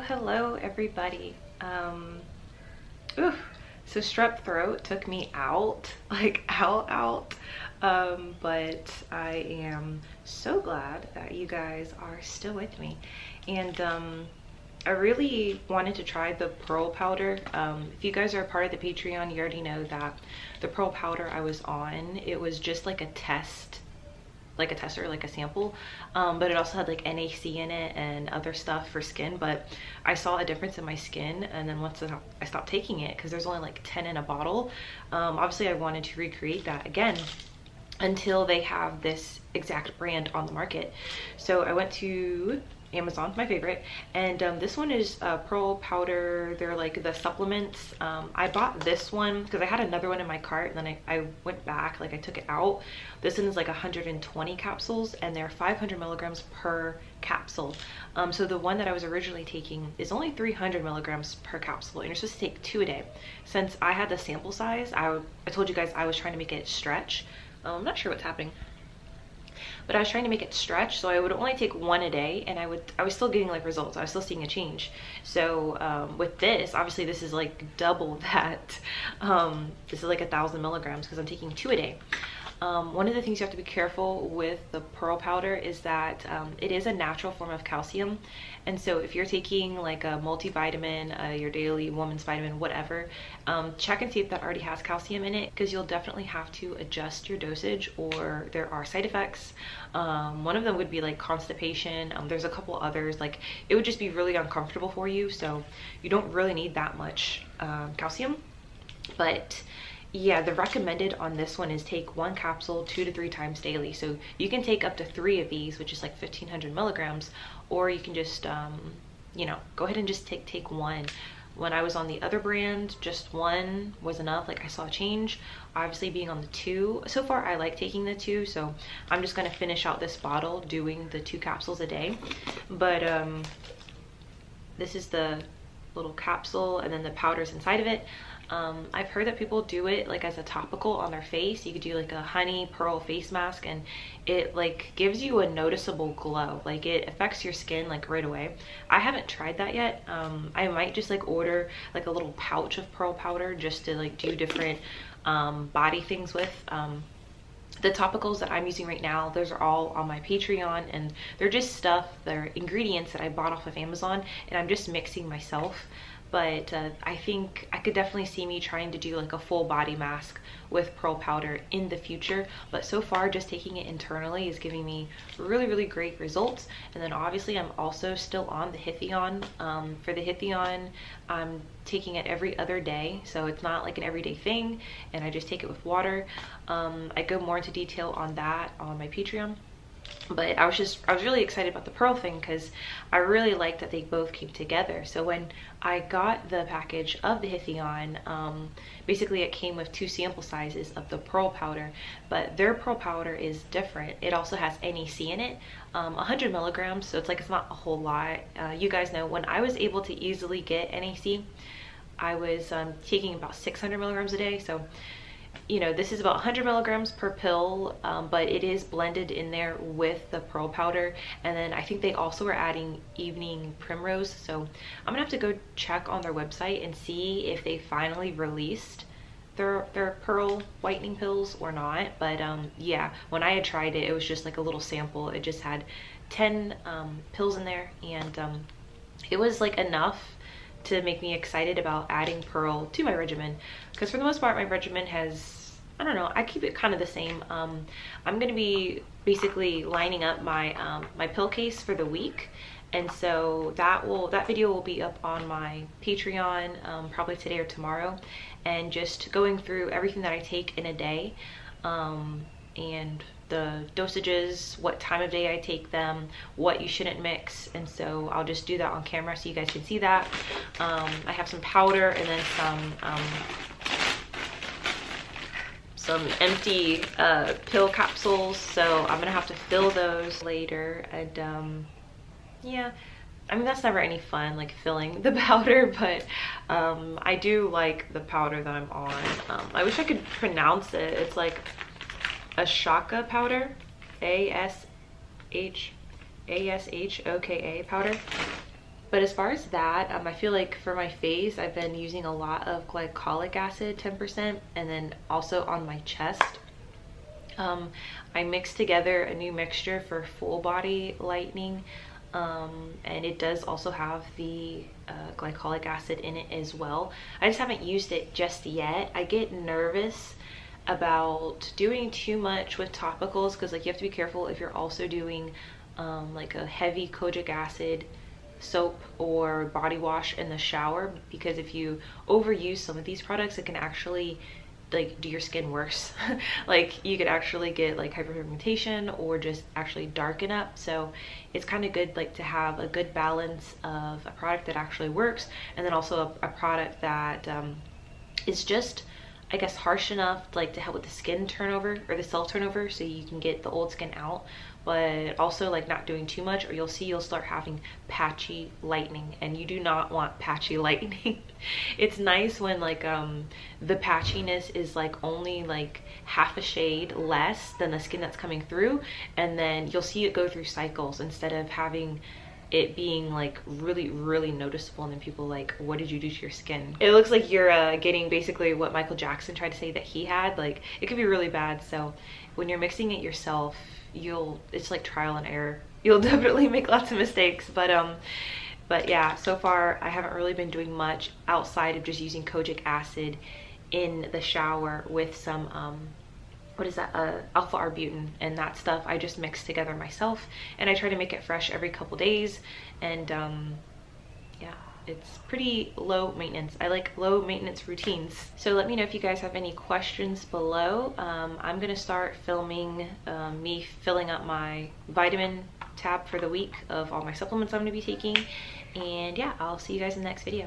Hello everybody. Oof. So strep throat took me out, like out. But I am so glad that you guys are still with me. And I really wanted to try the pearl powder. If you guys are a part of the Patreon, you already know that the pearl powder I was on, it was just like a test, like a tester, like a sample, but it also had like NAC in it and other stuff for skin. But I saw a difference in my skin, and then once I stopped taking it, because there's only like 10 in a bottle, obviously I wanted to recreate that again until they have this exact brand on the market. So I went to Amazon, my favorite, and this one is pearl powder. They're like the supplements. I bought this one because I had another one in my cart, and then I went back, like I took it out. This one is like 120 capsules, and they're 500 milligrams per capsule. So the one that I was originally taking is only 300 milligrams per capsule, and you're supposed to take 2 a day. Since I had the sample size, I told you guys I was trying to make it stretch. I'm not sure what's happening, but I was trying to make it stretch, so I would only take 1 a day, and I was still getting like results. I was still seeing a change. So with this, obviously this is like double that. This is like 1,000 milligrams because I'm taking 2 a day. One of the things you have to be careful with the pearl powder is that it is a natural form of calcium, and so if you're taking like a multivitamin, your daily woman's vitamin, whatever, check and see if that already has calcium in it, because you'll definitely have to adjust your dosage or there are side effects. One of them would be like constipation. There's a couple others, like it would just be really uncomfortable for you, so you don't really need that much calcium. But yeah, the recommended on this one is take 1 capsule 2 to 3 times daily. So you can take up to 3 of these, which is like 1,500 milligrams, or you can just, you know, go ahead and just take 1. When I was on the other brand, just 1 was enough. Like I saw a change. Obviously being on the 2, so far I like taking the 2, so I'm just gonna finish out this bottle doing the 2 capsules a day. But this is the little capsule, and then the powder's inside of it. I've heard that people do it like as a topical on their face. You could do like a honey pearl face mask, and it like gives you a noticeable glow. Like it affects your skin like right away. I haven't tried that yet. I might just like order like a little pouch of pearl powder just to like do different body things with. The topicals that I'm using right now, those are all on my Patreon, and they're just stuff, they're ingredients that I bought off of Amazon, and I'm just mixing myself. But I think I could definitely see me trying to do like a full body mask with pearl powder in the future. But so far, just taking it internally is giving me really great results. And then obviously I'm also still on the Glutathione. For the Glutathione, I'm taking it every other day, so it's not like an everyday thing, and I just take it with water. I go more into detail on that on my Patreon. But I was really excited about the pearl thing because I really liked that they both came together. So when I got the package of the Glutathione, basically it came with 2 sample sizes of the pearl powder, but their pearl powder is different. It also has NAC in it, 100 milligrams, so it's like it's not a whole lot. You guys know when I was able to easily get NAC, I was taking about 600 milligrams a day. So you know, this is about 100 milligrams per pill, but it is blended in there with the pearl powder. And then I think they also are adding evening primrose. So I'm gonna have to go check on their website and see if they finally released their pearl whitening pills or not. But yeah, when I had tried it, it was just like a little sample. It just had 10 pills in there, and it was like enough to make me excited about adding pearl to my regimen, because for the most part my regimen has, I don't know, I keep it kind of the same. I'm going to be basically lining up my my pill case for the week, and so that video will be up on my Patreon probably today or tomorrow, and just going through everything that I take in a day, and the dosages, what time of day I take them, what you shouldn't mix. And so I'll just do that on camera so you guys can see that. I have some powder and then some empty pill capsules, so I'm gonna have to fill those later. And yeah, I mean, that's never any fun, like filling the powder, but I do like the powder that I'm on. I wish I could pronounce it. It's like Ashaka powder, ASHOKA powder. But as far as that, I feel like for my face, I've been using a lot of glycolic acid, 10%, and then also on my chest. I mixed together a new mixture for full body lightening, and it does also have the glycolic acid in it as well. I just haven't used it just yet. I get nervous about doing too much with topicals because like you have to be careful if you're also doing like a heavy kojic acid soap or body wash in the shower, because if you overuse some of these products, it can actually like do your skin worse. Like you could actually get like hyperpigmentation or just actually darken up. So it's kind of good like to have a good balance of a product that actually works, and then also a product that is just, I guess, harsh enough like to help with the skin turnover or the cell turnover, so you can get the old skin out, but also like not doing too much, or you'll start having patchy lightening, and you do not want patchy lightening. It's nice when like the patchiness is like only like half a shade less than the skin that's coming through, and then you'll see it go through cycles instead of having it being like really noticeable, and then people like, what did you do to your skin? It looks like you're getting basically what Michael Jackson tried to say that he had. Like it could be really bad. So when you're mixing it yourself, it's like trial and error. You'll definitely make lots of mistakes, but yeah, so far I haven't really been doing much outside of just using kojic acid in the shower with some what is that, alpha arbutin, and that stuff I just mix together myself, and I try to make it fresh every couple days. And yeah, it's pretty low maintenance. I like low maintenance routines. So let me know if you guys have any questions below. I'm gonna start filming me filling up my vitamin tab for the week of all my supplements I'm gonna be taking, and yeah, I'll see you guys in the next video.